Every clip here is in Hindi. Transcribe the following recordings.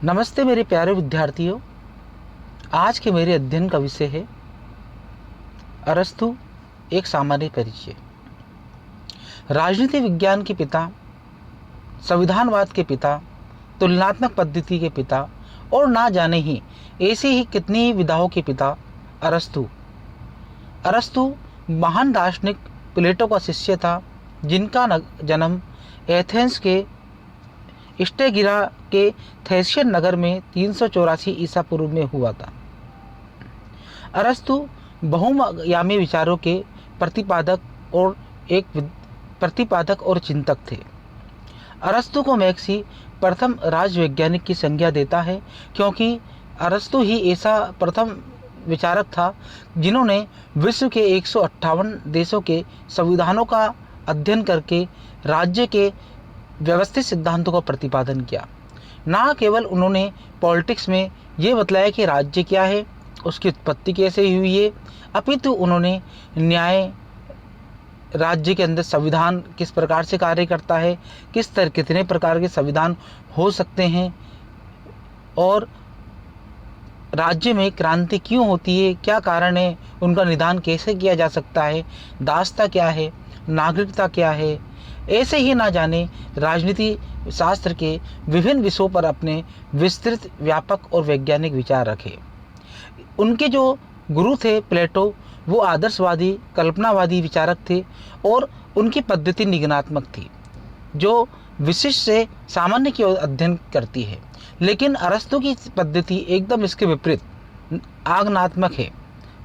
नमस्ते मेरे प्यारे विद्यार्थियों। आज के मेरे अध्ययन का विषय है अरस्तु एक सामान्य परिचय। राजनीति विज्ञान के पिता, संविधानवाद के पिता, तुलनात्मक पद्धति के पिता और ना जाने ही ऐसे ही कितनी ही विधाओं के पिता अरस्तु। अरस्तु महान दार्शनिक प्लेटो का शिष्य था, जिनका जन्म एथेंस के स्टेगिरा के थेसियन नगर में 384 ईसा पूर्व में हुआ था। अरस्तु बहुआयामी विचारों के प्रतिपादक और चिंतक थे। अरस्तु को मैक्सी प्रथम राजवैज्ञानिक की संज्ञा देता है, क्योंकि अरस्तु ही ऐसा प्रथम विचारक था जिन्होंने विश्व के 158 देशों के संविधानों का अध्ययन करके राज्य के व्यवस्थित सिद्धांतों का प्रतिपादन किया। ना केवल उन्होंने पॉलिटिक्स में ये बतलाया कि राज्य क्या है, उसकी उत्पत्ति कैसे हुई है, अपितु उन्होंने न्याय, राज्य के अंदर संविधान किस प्रकार से कार्य करता है, कितने प्रकार के संविधान हो सकते हैं और राज्य में क्रांति क्यों होती है, क्या कारण है, उनका निदान कैसे किया जा सकता है, दासता क्या है, नागरिकता क्या है, ऐसे ही ना जाने राजनीति शास्त्र के विभिन्न विषयों पर अपने विस्तृत, व्यापक और वैज्ञानिक विचार रखे। उनके जो गुरु थे प्लेटो, वो आदर्शवादी, कल्पनावादी विचारक थे और उनकी पद्धति निगनात्मक थी, जो विशिष्ट से सामान्य की ओर अध्ययन करती है। लेकिन अरस्तु की पद्धति एकदम इसके विपरीत आगमनात्मक है,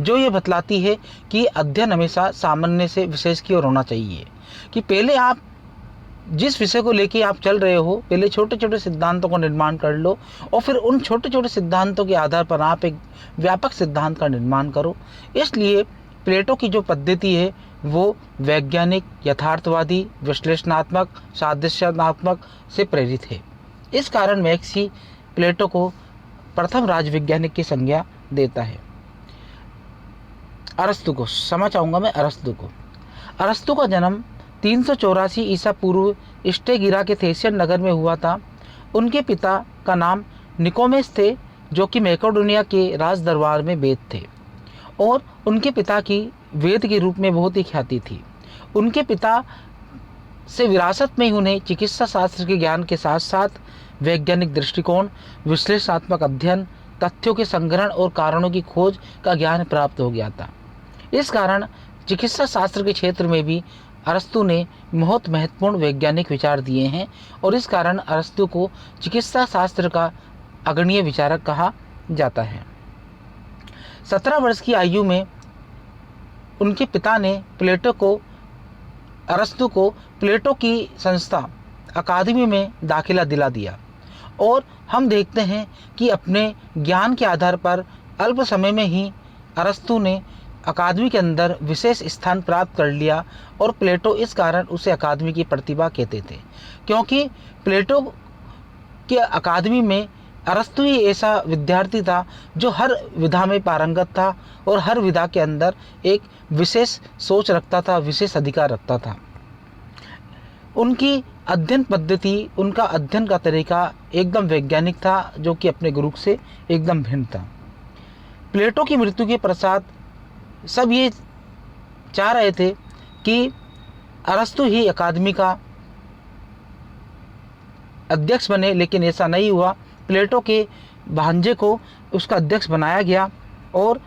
जो ये बतलाती है कि अध्ययन हमेशा सामान्य से विशेष की ओर होना चाहिए, कि पहले आप जिस विषय को लेके आप चल रहे हो, पहले छोटे छोटे सिद्धांतों का निर्माण कर लो और फिर उन छोटे छोटे सिद्धांतों के आधार पर आप एक व्यापक सिद्धांत का निर्माण करो। इसलिए प्लेटो की जो पद्धति है वो वैज्ञानिक, यथार्थवादी, विश्लेषणात्मक, सादृश्यात्मक से प्रेरित है। इस कारण मैक्सी प्लेटो को प्रथम राजवैज्ञानिक की संज्ञा देता है। अरस्तु को क्षमा चाहूँगा मैं। अरस्तु का जन्म 384 ईसा पूर्व स्टेगिरा के थेसियन नगर में हुआ था। उनके पिता का नाम निकोमेस थे, जो कि मैकेडोनिया के राज दरबार में वेद थे और उनके पिता की वेद के रूप में बहुत ही ख्याति थी। उनके पिता से विरासत में ही उन्हें चिकित्सा शास्त्र के ज्ञान के साथ साथ वैज्ञानिक दृष्टिकोण, विश्लेषणात्मक अध्ययन, तथ्यों के संग्रहण और कारणों की खोज का ज्ञान प्राप्त हो गया था। इस कारण चिकित्सा शास्त्र के क्षेत्र में भी अरस्तु ने बहुत महत्वपूर्ण वैज्ञानिक विचार दिए हैं और इस कारण अरस्तु को चिकित्सा शास्त्र का अग्रणीय विचारक कहा जाता है। 17 वर्ष की आयु में उनके पिता ने अरस्तु को प्लेटो की संस्था अकादमी में दाखिला दिला दिया और हम देखते हैं कि अपने ज्ञान के आधार पर अल्प समय में ही अरस्तु ने अकादमी के अंदर विशेष स्थान प्राप्त कर लिया और प्लेटो इस कारण उसे अकादमी की प्रतिभा कहते थे, क्योंकि प्लेटो के अकादमी में अरस्तु ही ऐसा विद्यार्थी था जो हर विधा में पारंगत था और हर विधा के अंदर एक विशेष सोच रखता था, विशेष अधिकार रखता था। उनकी अध्ययन पद्धति, उनका अध्ययन का तरीका एकदम वैज्ञानिक था, जो कि अपने गुरु से एकदम भिन्न था। प्लेटो की मृत्यु के पश्चात सब ये चाह रहे थे कि अरस्तु ही अकादमी का अध्यक्ष बने, लेकिन ऐसा नहीं हुआ। प्लेटो के भांजे को उसका अध्यक्ष बनाया गया और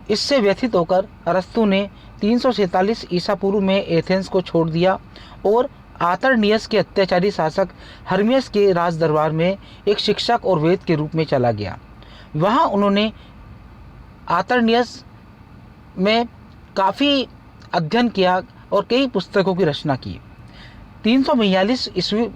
इससे व्यथित होकर अरस्तु ने 347 ईसा पूर्व में एथेंस को छोड़ दिया और आतरनियस के अत्याचारी शासक हर्मियस के राज दरबार में एक शिक्षक और वेद के रूप में चला गया। वहाँ उन्होंने आतरनियस में काफ़ी अध्ययन किया और कई पुस्तकों की रचना की। 342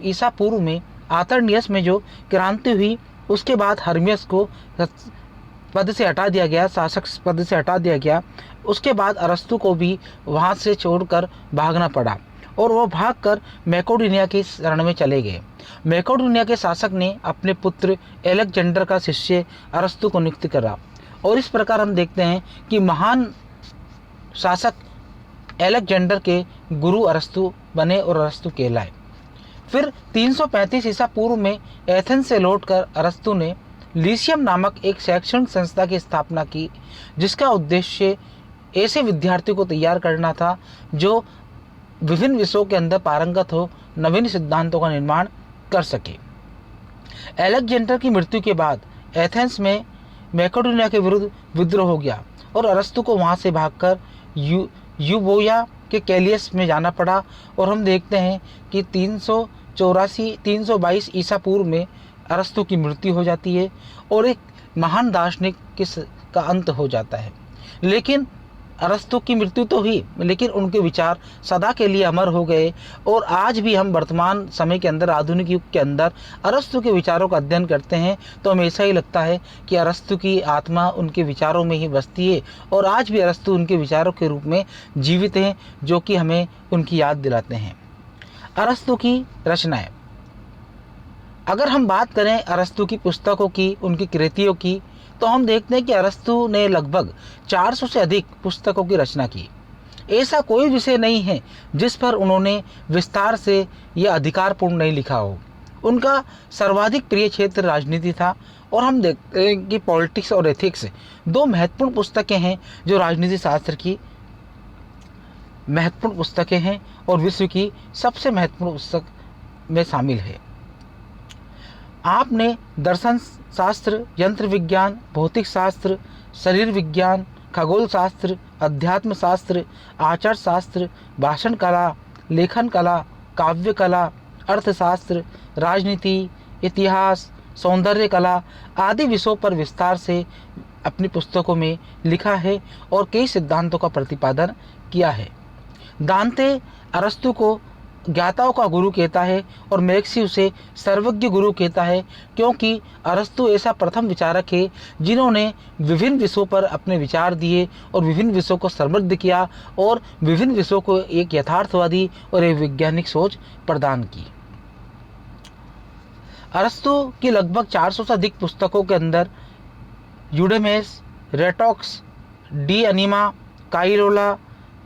ईसा पूर्व में आतरनियस में जो क्रांति हुई, उसके बाद हर्मियस को पद से हटा दिया गया, शासक पद से हटा दिया गया। उसके बाद अरस्तु को भी वहाँ से छोड़कर भागना पड़ा और वह भागकर मैकेडोनिया की शरण में चले गए। मैकेडोनिया के शासक ने अपने पुत्र अलेक्जेंडर का शिष्य अरस्तु को नियुक्त करा और इस प्रकार हम देखते हैं कि महान शासक अलेक्जेंडर के गुरु अरस्तु बने और अरस्तु कहलाए। फिर 335 ईसा पूर्व में एथेंस से लौटकर अरस्तु ने लिसियम नामक एक शैक्षणिक संस्था की स्थापना की, जिसका उद्देश्य ऐसे विद्यार्थियों को तैयार करना था जो विभिन्न विषयों के अंदर पारंगत हो, नवीन सिद्धांतों का निर्माण कर सके। अलेक्जेंडर की मृत्यु के बाद एथेंस में मैकेडोनिया के विरुद्ध विद्रोह हो गया और अरस्तु को वहां से भागकर यूबोया के कैलियस में जाना पड़ा। और हम देखते हैं कि 322 ईसा पूर्व में अरस्तु की मृत्यु हो जाती है और एक महान दार्शनिक का अंत हो जाता है। लेकिन अरस्तु की मृत्यु तो हुई, लेकिन उनके विचार सदा के लिए अमर हो गए। और आज भी हम वर्तमान समय के अंदर, आधुनिक युग के अंदर अरस्तु के विचारों का अध्ययन करते हैं तो हमें ऐसा ही लगता है कि अरस्तु की आत्मा उनके विचारों में ही बसती है और आज भी अरस्तु उनके विचारों के रूप में जीवित हैं, जो कि हमें उनकी याद दिलाते हैं। अरस्तु की रचनाएं, अगर हम बात करें अरस्तु की पुस्तकों की, उनकी कृतियों की, तो हम देखते हैं कि अरस्तु ने लगभग 400 से अधिक पुस्तकों की रचना की। ऐसा कोई विषय नहीं है जिस पर उन्होंने विस्तार से या अधिकारपूर्ण नहीं लिखा हो। उनका सर्वाधिक प्रिय क्षेत्र राजनीति था और हम देखते हैं कि पॉलिटिक्स और एथिक्स दो महत्वपूर्ण पुस्तकें हैं जो राजनीति शास्त्र की महत्वपूर्ण पुस्तकें हैं और विश्व की सबसे महत्वपूर्ण पुस्तक में शामिल है। आपने दर्शन शास्त्र, यंत्र विज्ञान, भौतिक शास्त्र, शरीर विज्ञान, खगोल शास्त्र, अध्यात्म शास्त्र, आचार शास्त्र, भाषण कला, लेखन कला, काव्य कला, अर्थशास्त्र, राजनीति, इतिहास, सौंदर्य कला आदि विषयों पर विस्तार से अपनी पुस्तकों में लिखा है और कई सिद्धांतों का प्रतिपादन किया है। दांते अरस्तु को ज्ञाताओं का गुरु कहता है और मैक्सी उसे सर्वज्ञ गुरु कहता है, क्योंकि अरस्तु ऐसा प्रथम विचारक है जिन्होंने विभिन्न विषयों पर अपने विचार दिए और विभिन्न विषयों को समृद्ध किया और विभिन्न विषयों को एक यथार्थवादी और एक वैज्ञानिक सोच प्रदान की। अरस्तु की लगभग 400 से अधिक पुस्तकों के अंदर यूडेमेस, रेटॉक्स, डी अनिमा, काइरोला,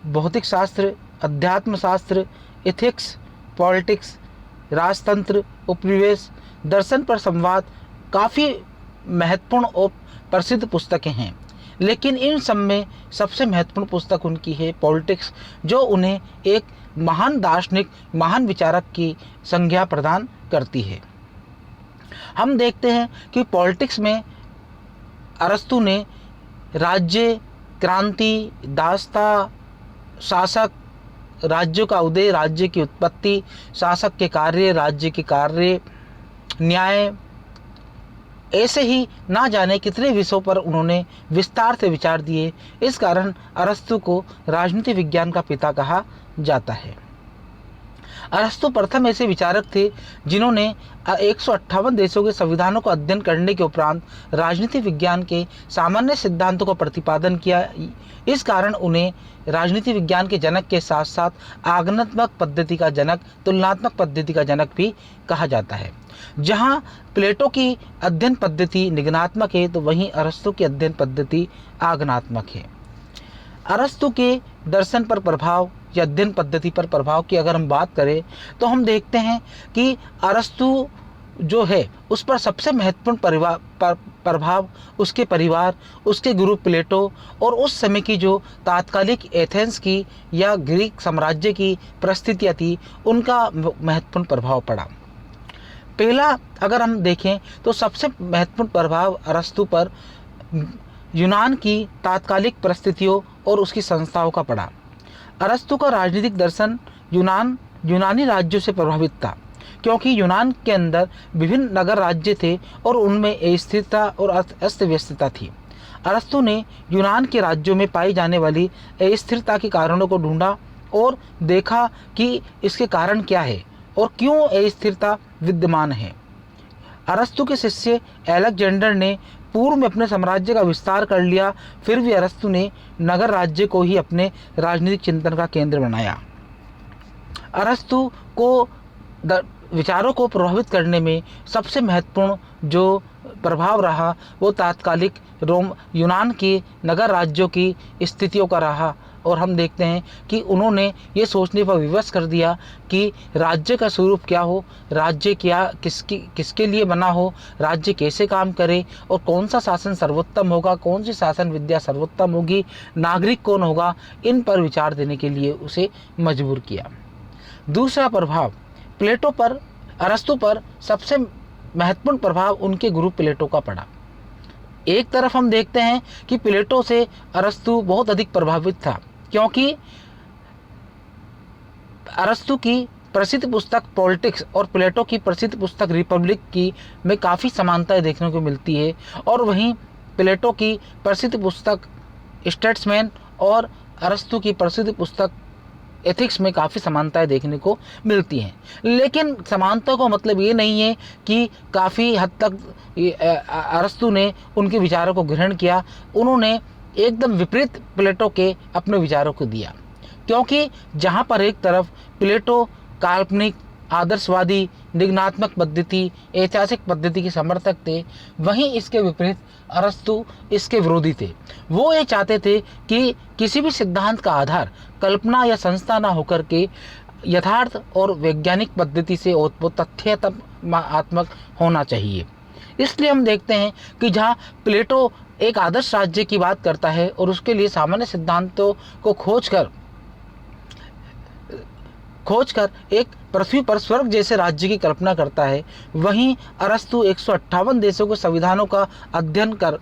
भौतिक शास्त्र, अध्यात्म शास्त्र, एथिक्स, पॉलिटिक्स, राजतंत्र, उपनिवेश, दर्शन पर संवाद काफ़ी महत्वपूर्ण और प्रसिद्ध पुस्तकें हैं। लेकिन इन सब में सबसे महत्वपूर्ण पुस्तक उनकी है पॉलिटिक्स, जो उन्हें एक महान दार्शनिक, महान विचारक की संज्ञा प्रदान करती है। हम देखते हैं कि पॉलिटिक्स में अरस्तु ने राज्य, क्रांति, दासता, शासक, राज्यों का उदय, राज्य की उत्पत्ति, शासक के कार्य, राज्य के कार्य, न्याय, ऐसे ही ना जाने कितने विषयों पर उन्होंने विस्तार से विचार दिए। इस कारण अरस्तु को राजनीति विज्ञान का पिता कहा जाता है। अरस्तु प्रथम ऐसे विचारक थे जिन्होंने 158 देशों के संविधानों का अध्ययन करने के उपरांत राजनीति विज्ञान के सामान्य सिद्धांतों का प्रतिपादन किया। इस कारण उन्हें राजनीति विज्ञान के जनक के साथ साथ आगमनात्मक पद्धति का जनक, तुलनात्मक पद्धति का जनक भी कहा जाता है। जहाँ प्लेटो की अध्ययन पद्धति निगनात्मक है, तो वहीं अरस्तु की अध्ययन पद्धति आगमनात्मक है। अरस्तु के दर्शन पर प्रभाव या अध्ययन पद्धति पर प्रभाव की अगर हम बात करें तो हम देखते हैं कि अरस्तु जो है उस पर सबसे महत्वपूर्ण प्रभाव उसके परिवार, उसके गुरु प्लेटो और उस समय की जो तात्कालिक एथेंस की या ग्रीक साम्राज्य की परिस्थितियाँ थी, उनका महत्वपूर्ण प्रभाव पड़ा। पहला अगर हम देखें तो सबसे महत्वपूर्ण प्रभाव अरस्तु पर यूनान की तात्कालिक परिस्थितियों और उसकी संस्थाओं का पड़ा। अरस्तु का राजनीतिक दर्शन यूनानी राज्यों से प्रभावित था, क्योंकि यूनान के अंदर विभिन्न नगर राज्य थे और उनमें अस्थिरता और अस्त व्यस्तता थी। अरस्तु ने यूनान के राज्यों में पाई जाने वाली अस्थिरता के कारणों को ढूंढा और देखा कि इसके कारण क्या है और क्यों अस्थिरता विद्यमान है। अरस्तु के शिष्य अलेक्जेंडर ने पूर्व में अपने साम्राज्य का विस्तार कर लिया, फिर भी अरस्तु ने नगर राज्य को ही अपने राजनीतिक चिंतन का केंद्र बनाया। अरस्तु को विचारों को प्रभावित करने में सबसे महत्वपूर्ण जो प्रभाव रहा वो तात्कालिक यूनान के नगर राज्यों की स्थितियों का रहा। और हम देखते हैं कि उन्होंने ये सोचने पर विवश कर दिया कि राज्य का स्वरूप क्या हो, राज्य क्या किसके लिए बना हो, राज्य कैसे काम करे और कौन सा शासन सर्वोत्तम होगा, कौन सी शासन विद्या सर्वोत्तम होगी, नागरिक कौन होगा, इन पर विचार देने के लिए उसे मजबूर किया। दूसरा प्रभाव प्लेटो पर, अरस्तु पर सबसे महत्वपूर्ण प्रभाव उनके गुरु प्लेटो का पड़ा। एक तरफ हम देखते हैं कि प्लेटो से अरस्तु बहुत अधिक प्रभावित था, क्योंकि अरस्तु की प्रसिद्ध पुस्तक पॉलिटिक्स और प्लेटो की प्रसिद्ध पुस्तक रिपब्लिक की में काफ़ी समानताएं देखने को मिलती है, और वहीं प्लेटो की प्रसिद्ध पुस्तक स्टेट्समैन और अरस्तु की प्रसिद्ध पुस्तक एथिक्स में काफ़ी समानताएं देखने को मिलती हैं। लेकिन समानता का मतलब ये नहीं है कि काफ़ी हद तक अरस्तु ने उनके विचारों को ग्रहण किया। उन्होंने एकदम विपरीत प्लेटो के अपने विचारों को दिया, क्योंकि जहाँ पर एक तरफ प्लेटो काल्पनिक, आदर्शवादी, निगनात्मक पद्धति, ऐतिहासिक पद्धति के समर्थक थे, वहीं इसके विपरीत अरस्तु इसके विरोधी थे। वो ये चाहते थे कि किसी भी सिद्धांत का आधार कल्पना या संस्था ना होकर के यथार्थ और वैज्ञानिक पद्धति से तथ्यात्मक होना चाहिए। इसलिए हम देखते हैं कि जहाँ प्लेटो एक आदर्श राज्य की बात करता है और उसके लिए सामान्य सिद्धांतों को खोजकर एक पृथ्वी पर स्वर्ग जैसे राज्य की कल्पना करता है, वहीं अरस्तु 158 देशों के संविधानों का अध्ययन कर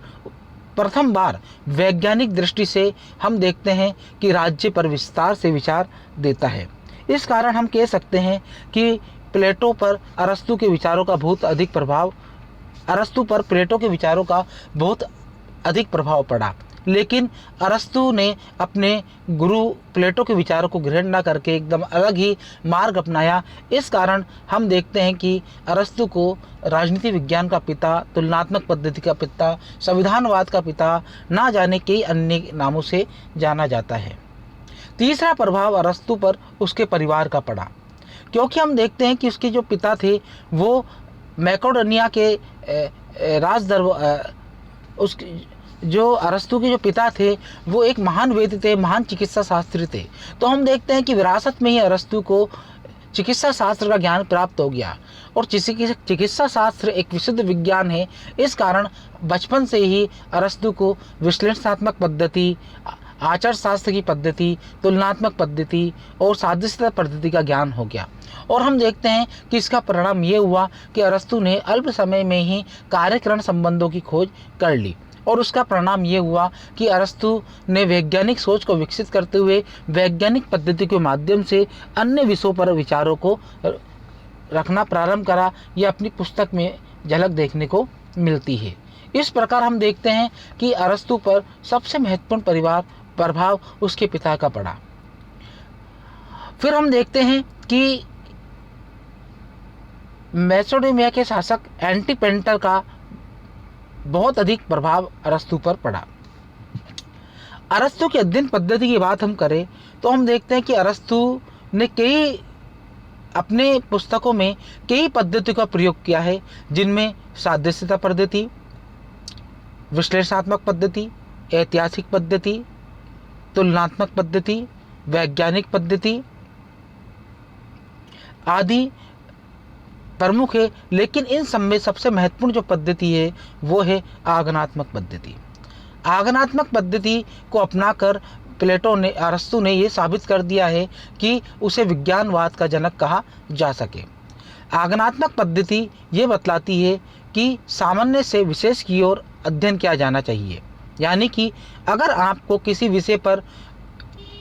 प्रथम बार वैज्ञानिक दृष्टि से हम देखते हैं कि राज्य पर विस्तार से विचार देता है। इस कारण हम कह सकते हैं कि प्लेटो पर अरस्तु के विचारों का बहुत अधिक प्रभाव पड़ा। लेकिन अरस्तु ने अपने गुरु प्लेटो के विचारों को ग्रहण न करके एकदम अलग ही मार्ग अपनाया। इस कारण हम देखते हैं कि अरस्तु को राजनीति विज्ञान का पिता, तुलनात्मक पद्धति का पिता, संविधानवाद का पिता, ना जाने कई अन्य नामों से जाना जाता है। तीसरा प्रभाव अरस्तु पर उसके परिवार का पड़ा, क्योंकि हम देखते हैं कि उसके जो पिता थे वो मैकेडोनिया के जो अरस्तु के जो पिता थे वो एक महान वैद्य थे, महान चिकित्सा शास्त्री थे। तो हम देखते हैं कि विरासत में ही अरस्तु को चिकित्सा शास्त्र का ज्ञान प्राप्त हो गया, और चिकित्सा शास्त्र एक विशुद्ध विज्ञान है। इस कारण बचपन से ही अरस्तु को विश्लेषणात्मक पद्धति, आचार शास्त्र की पद्धति, तुलनात्मक पद्धति और सादृश्यता पद्धति का ज्ञान हो गया। और हम देखते हैं कि इसका परिणाम ये हुआ कि अरस्तु ने अल्प समय में ही कार्यकरण संबंधों की खोज कर ली, और उसका परिणाम ये हुआ कि अरस्तु ने वैज्ञानिक सोच को विकसित करते हुए वैज्ञानिक पद्धति के माध्यम से अन्य विषयों पर विचारों को रखना प्रारंभ करा। यह अपनी पुस्तक में झलक देखने को मिलती है। इस प्रकार हम देखते हैं कि अरस्तु पर सबसे महत्वपूर्ण प्रभाव उसके पिता का पड़ा। फिर हम देखते हैं कि मैसेडोनिया के शासक एंटिपेटर का बहुत अधिक प्रभाव अरस्तु पर पड़ा। अरस्तु की अध्ययन पद्धति की बात हम करें तो हम देखते हैं कि अरस्तु ने अपने पुस्तकों में कई पद्धतियों का प्रयोग किया है, जिनमें सादृश्यता पद्धति, विश्लेषणात्मक पद्धति, ऐतिहासिक पद्धति, तुलनात्मक पद्धति, वैज्ञानिक पद्धति आदि प्रमुख है। लेकिन इन सब में सबसे महत्वपूर्ण जो पद्धति है वो है आगमनात्मक पद्धति। आगमनात्मक पद्धति को अपनाकर अरस्तु ने ये साबित कर दिया है कि उसे विज्ञानवाद का जनक कहा जा सके। आगमनात्मक पद्धति ये बतलाती है कि सामान्य से विशेष की ओर अध्ययन किया जाना चाहिए, यानी कि अगर आपको किसी विषय पर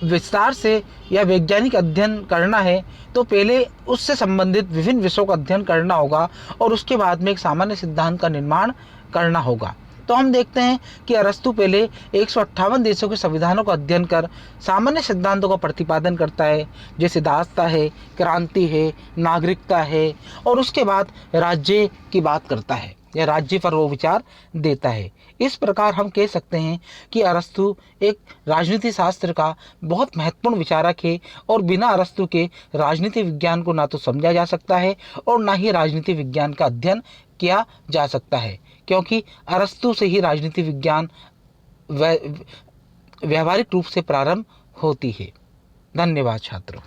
विस्तार से या वैज्ञानिक अध्ययन करना है तो पहले उससे संबंधित विभिन्न विषयों का अध्ययन करना होगा और उसके बाद में एक सामान्य सिद्धांत का निर्माण करना होगा। तो हम देखते हैं कि अरस्तु पहले 158 देशों के संविधानों का अध्ययन कर सामान्य सिद्धांतों का प्रतिपादन करता है, जैसे दासता है, क्रांति है, नागरिकता है, और उसके बाद राज्य की बात करता है या राज्य पर वो विचार देता है। इस प्रकार हम कह सकते हैं कि अरस्तु एक राजनीति शास्त्र का बहुत महत्वपूर्ण विचारक है, और बिना अरस्तु के राजनीति विज्ञान को ना तो समझा जा सकता है और ना ही राजनीति विज्ञान का अध्ययन किया जा सकता है, क्योंकि अरस्तु से ही राजनीति विज्ञान व्यावहारिक रूप से प्रारंभ होती है। धन्यवाद छात्रों।